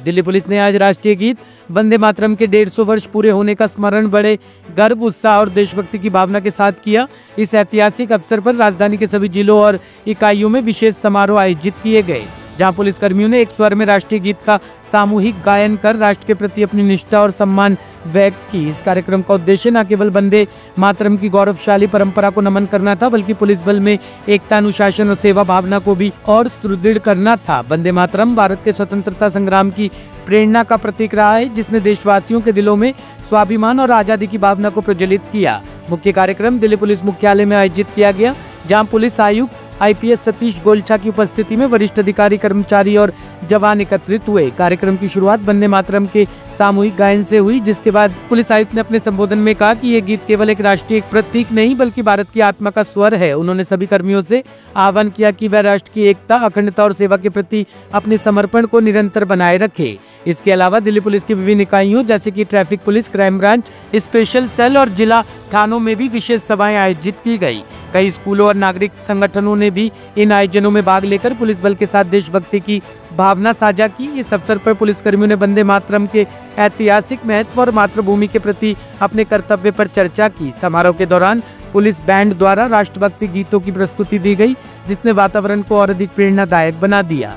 Delhi police ने आज राष्ट्रीय गीत वंदे मातरम के 150 वर्ष पूरे होने का स्मरण बड़े गर्व, उत्साह और देशभक्ति की भावना के साथ किया। इस ऐतिहासिक अवसर पर राजधानी के सभी जिलों और इकाइयों में विशेष समारोह आयोजित किए गए, जहां पुलिस कर्मियों ने एक स्वर में राष्ट्रीय गीत का सामूहिक गायन कर राष्ट्र के प्रति अपनी निष्ठा और सम्मान व्यक्त की। इस कार्यक्रम का उद्देश्य न केवल वंदे मातरम की गौरवशाली परंपरा को नमन करना था, बल्कि पुलिस बल में एकता, अनुशासन और सेवा भावना को भी और सुदृढ़ करना था। वंदे मातरम भारत के स्वतंत्रता संग्राम की प्रेरणा का प्रतीक रहा है, जिसने देशवासियों के दिलों में स्वाभिमान और आजादी की भावना को प्रज्वलित किया। मुख्य कार्यक्रम दिल्ली पुलिस मुख्यालय में आयोजित किया गया, जहां पुलिस आयुक्त IPS सतीश गोलछा की उपस्थिति में वरिष्ठ अधिकारी, कर्मचारी और जवान एकत्रित हुए। कार्यक्रम की शुरुआत वंदे मातरम के सामूहिक गायन से हुई, जिसके बाद पुलिस आयुक्त ने अपने संबोधन में कहा कि ये गीत केवल एक राष्ट्रीय प्रतीक नहीं, बल्कि भारत की आत्मा का स्वर है। उन्होंने सभी कर्मियों से आह्वान किया कि वह राष्ट्र की एकता, अखंडता और सेवा के प्रति अपने समर्पण को निरंतर बनाए रखे। इसके अलावा दिल्ली पुलिस की विभिन्न इकाइयों जैसे कि traffic police, crime branch, special cell और जिला थानों में भी विशेष सभाएं आयोजित की गई। कई स्कूलों और नागरिक संगठनों ने भी इन आयोजनों में भाग लेकर पुलिस बल के साथ देशभक्ति की भावना साझा की। इस अवसर पर पुलिसकर्मियों ने वंदे मातरम के ऐतिहासिक महत्व और मातृभूमि के प्रति अपने कर्तव्य पर चर्चा की। समारोह के दौरान पुलिस बैंड द्वारा राष्ट्रभक्ति गीतों की प्रस्तुति दी गई, जिसने वातावरण को और अधिक प्रेरणादायक बना दिया।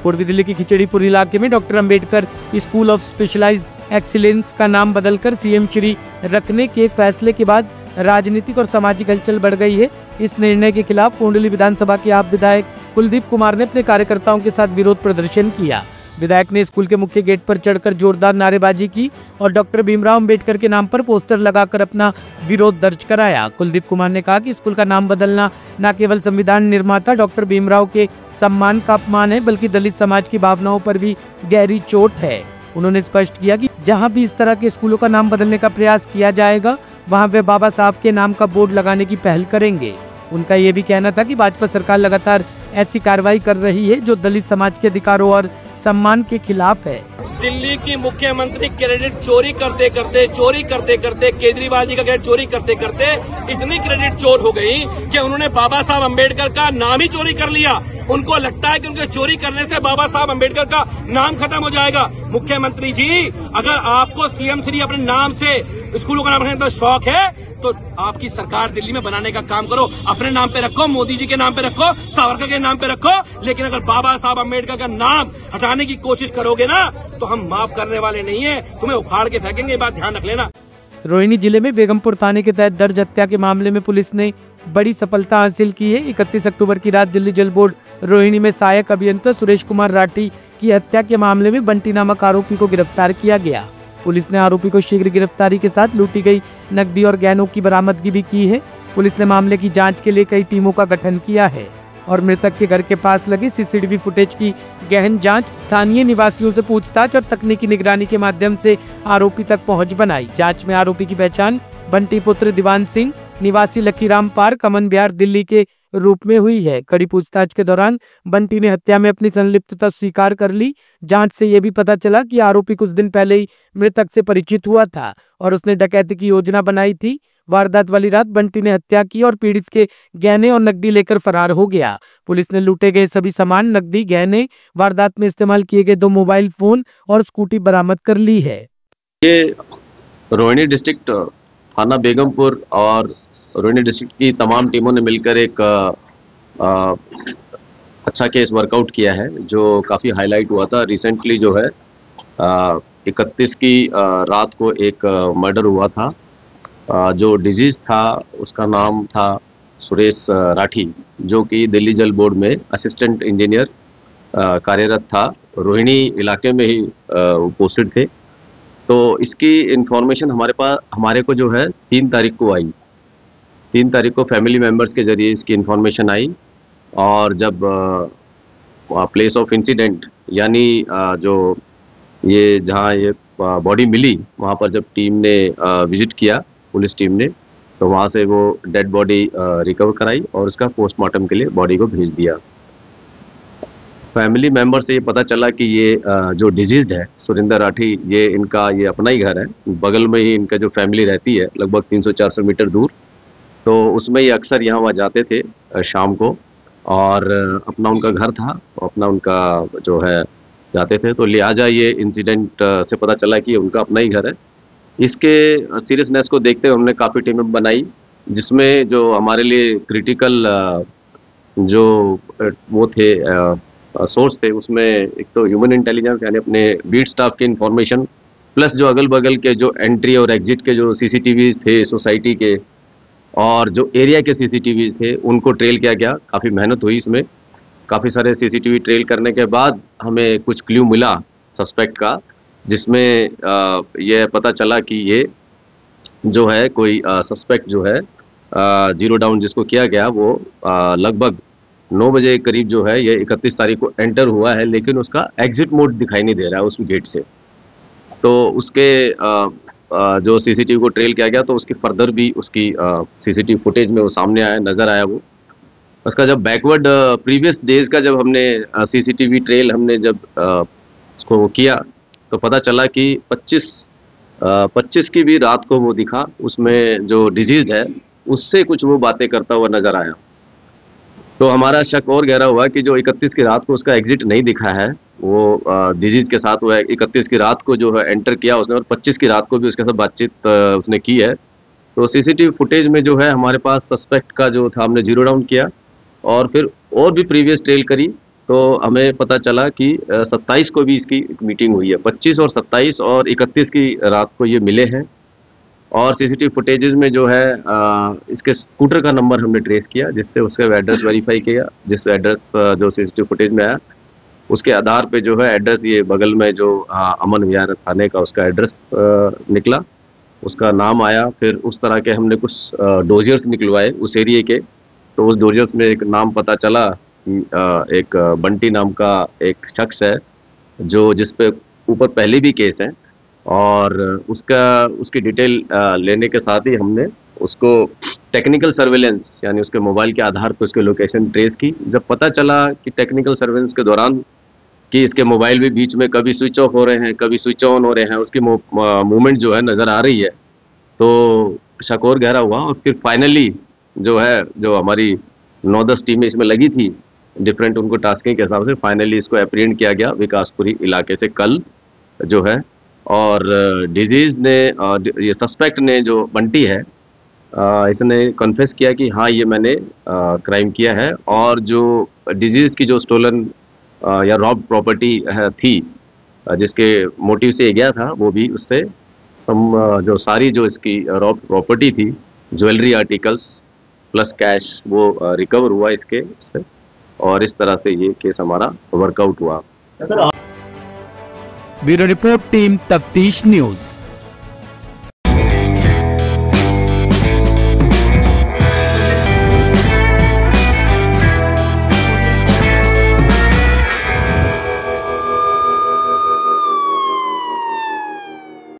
पूर्वी दिल्ली के खिचड़ीपुर इलाके में doctor Ambedkar school of specialised excellence का नाम बदलकर CM श्री रखने के फैसले के बाद राजनीतिक और सामाजिक हलचल बढ़ गई है। इस निर्णय के खिलाफ कोंडली विधानसभा के आप विधायक कुलदीप कुमार ने अपने कार्यकर्ताओं के साथ विरोध प्रदर्शन किया। विधायक ने स्कूल के मुख्य गेट पर चढ़कर जोरदार नारेबाजी की और डॉक्टर भीमराव अंबेडकर के नाम पर पोस्टर लगाकर अपना विरोध दर्ज कराया। कुलदीप कुमार ने कहा कि स्कूल का नाम बदलना न केवल संविधान निर्माता डॉक्टर भीमराव के सम्मान का अपमान है, बल्कि दलित समाज की भावनाओं पर भी गहरी चोट है। उन्होंने स्पष्ट किया कि जहां भी इस तरह के स्कूलों का नाम बदलने का प्रयास किया जाएगा, वहां वे बाबा साहब के नाम का बोर्ड लगाने की पहल करेंगे। उनका ये भी कहना था कि भाजपा सरकार लगातार ऐसी कार्रवाई कर रही है जो दलित समाज के अधिकारों और सम्मान के खिलाफ है। दिल्ली की मुख्यमंत्री क्रेडिट चोरी करते करते केजरीवाल जी का क्रेडिट चोरी करते करते इतनी क्रेडिट चोर हो गई कि उन्होंने बाबा साहब अम्बेडकर का नाम ही चोरी कर लिया। उनको लगता है कि उनके चोरी करने से बाबा साहब अम्बेडकर का नाम खत्म हो जाएगा। मुख्यमंत्री जी, अगर आपको CM श्री अपने नाम से स्कूलों का नाम रखने का शौक है, तो आपकी सरकार दिल्ली में बनाने का काम करो। अपने नाम पे रखो, मोदी जी के नाम पे रखो, सावरकर के नाम पे रखो, लेकिन अगर बाबा साहब अम्बेडकर का नाम हटाने की कोशिश करोगे ना, तो हम माफ करने वाले नहीं है, तुम्हें उखाड़ के फेंकेंगे। ये बात ध्यान रख लेना। रोहिणी जिले में बेगमपुर थाने के तहत दर्ज हत्या के मामले में पुलिस ने बड़ी सफलता हासिल की है। 31 अक्टूबर की रात दिल्ली जल बोर्ड रोहिणी में सहायक अभियंता सुरेश कुमार राठी की हत्या के मामले में बंटी नामक आरोपी को गिरफ्तार किया गया। पुलिस ने आरोपी को शीघ्र गिरफ्तारी के साथ लूटी गई नकदी और गहनों की बरामदगी भी की है। पुलिस ने मामले की जांच के लिए कई टीमों का गठन किया है और मृतक के घर के पास लगे CCTV फुटेज की गहन जांच, स्थानीय निवासियों से पूछताछ और तकनीकी निगरानी के माध्यम से आरोपी तक पहुंच बनाई। जांच में आरोपी की पहचान बंटी पुत्र दीवान सिंह निवासी लखीराम पार्क, अमन बिहार, दिल्ली के रूप में हुई है। कड़ी पूछताछ के दौरान बंटी ने हत्या में अपनी संलिप्तता स्वीकार कर ली। जांच से यह भी पता चला कि आरोपी कुछ दिन पहले ही मृतक से परिचित हुआ था और उसने डकैती की योजना बनाई थी। वारदात वाली रात बंटी ने हत्या की और पीड़ित के गहने और नकदी लेकर फरार हो गया। पुलिस ने लूटे गए सभी सामान, नकदी, गहने, वारदात में इस्तेमाल किए गए 2 मोबाइल फोन और स्कूटी बरामद कर ली है। ये रोहिणी डिस्ट्रिक्ट थाना बेगमपुर और रोहिणी डिस्ट्रिक्ट की तमाम टीमों ने मिलकर एक अच्छा केस वर्कआउट किया है, जो काफ़ी हाईलाइट हुआ था। रिसेंटली जो है 31 की रात को एक मर्डर हुआ था। जो डिजीज था उसका नाम था सुरेश राठी, जो कि दिल्ली जल बोर्ड में असिस्टेंट इंजीनियर कार्यरत था। रोहिणी इलाके में ही पोस्टेड थे। तो इसकी इंफॉर्मेशन हमारे को जो है 3 तारीख को आई। 3 तारीख को फैमिली मेम्बर्स के ज़रिए इसकी इन्फॉर्मेशन आई और जब प्लेस ऑफ इंसिडेंट यानी जो ये जहाँ ये बॉडी मिली, वहाँ पर जब टीम ने विजिट किया, पुलिस टीम ने, तो वहाँ से वो डेड बॉडी रिकवर कराई और उसका पोस्टमार्टम के लिए बॉडी को भेज दिया। फैमिली मेम्बर से ये पता चला कि ये जो डिजीज्ड है सुरिंदर राठी, ये अपना ही घर है, बगल में ही इनका जो फैमिली रहती है लगभग 300-400 मीटर दूर। तो उसमें ये अक्सर यहाँ वहाँ जाते थे शाम को और अपना उनका घर था, अपना उनका जो है जाते थे, तो लिहाजा ये इंसिडेंट से पता चला कि उनका अपना ही घर है। इसके सीरियसनेस को देखते हुए हमने काफ़ी टीमें बनाई, जिसमें जो हमारे लिए क्रिटिकल जो वो थे सोर्स थे, उसमें एक तो ह्यूमन इंटेलिजेंस यानी अपने बीट स्टाफ की इंफॉर्मेशन, प्लस जो अगल बगल के जो एंट्री और एग्जिट के जो सीसीटीवीज थे सोसाइटी के, और जो एरिया के सीसीटीवीज थे उनको ट्रेल किया गया। काफ़ी मेहनत हुई इसमें। काफ़ी सारे सीसीटीवी ट्रेल करने के बाद हमें कुछ क्ल्यू मिला सस्पेक्ट का, जिसमें यह पता चला कि ये जो है कोई सस्पेक्ट जो है जीरो डाउन जिसको किया गया, वो लगभग 9 बजे के करीब जो है ये 31 तारीख को एंटर हुआ है, लेकिन उसका एग्जिट मोड दिखाई नहीं दे रहा है उस गेट से। तो उसके जो सीसीटीवी को ट्रेल किया गया, तो उसकी फर्दर भी उसकी सीसीटीवी फुटेज में वो सामने आया, नज़र आया वो। उसका जब बैकवर्ड प्रीवियस डेज का जब हमने सीसीटीवी ट्रेल हमने जब उसको किया, तो पता चला कि 25 की भी रात को वो दिखा, उसमें जो डिजीज है उससे कुछ वो बातें करता हुआ नज़र आया। तो हमारा शक और गहरा हुआ कि जो 31 की रात को उसका एग्जिट नहीं दिखा है, वो डिजीज के साथ वो 31 की रात को जो है एंटर किया उसने, और 25 की रात को भी उसके साथ बातचीत उसने की है। तो सीसीटीवी फुटेज में जो है हमारे पास सस्पेक्ट का जो था, हमने जीरो डाउन किया और फिर और भी प्रीवियस ट्रेल करी, तो हमें पता चला कि 27 को भी इसकी मीटिंग हुई है। 25 और 27 और 31 की रात को ये मिले हैं। और सीसीटीवी फुटेजेस में जो है इसके स्कूटर का नंबर हमने ट्रेस किया, जिससे उसका एड्रेस वेरीफाई किया। जिस एड्रेस जो सीसीटीवी फुटेज में आया उसके आधार पे जो है एड्रेस ये बगल में जो अमन विहार थाने का उसका एड्रेस निकला, उसका नाम आया। फिर उस तरह के हमने कुछ डोजियर्स निकलवाए उस एरिए के, तो उस डोजियर्स में एक नाम पता चला कि एक बंटी नाम का एक शख्स है, जो जिस पे ऊपर पहले भी केस हैं, और उसकी डिटेल लेने के साथ ही हमने उसको टेक्निकल सर्वेलेंस यानी उसके मोबाइल के आधार पर उसके लोकेशन ट्रेस की। जब पता चला कि टेक्निकल सर्वेलेंस के दौरान कि इसके मोबाइल भी बीच में कभी स्विच ऑफ हो रहे हैं, कभी स्विच ऑन हो रहे हैं, उसकी मूवमेंट जो है नज़र आ रही है, तो शक और गहरा हुआ। और फिर फाइनली जो है, जो हमारी 9-10 टीमें इसमें लगी थी डिफरेंट उनको टास्किंग के हिसाब से, फाइनली इसको एप्रीहेंड किया गया विकासपुरी इलाके से कल जो है। और डिजीज ने ये सस्पेक्ट ने जो बंटी है, इसने कन्फेस किया कि हाँ ये मैंने क्राइम किया है, और जो डिजीज की जो स्टोलन या रॉब प्रॉपर्टी थी जिसके मोटिव से ये गया था, वो भी उससे जो सारी जो इसकी रॉब प्रॉपर्टी थी, ज्वेलरी आर्टिकल्स प्लस कैश, वो रिकवर हुआ इसके से। और इस तरह से ये केस हमारा वर्कआउट हुआ। ब्यूरो रिपोर्ट, टीम तफ्तीश न्यूज।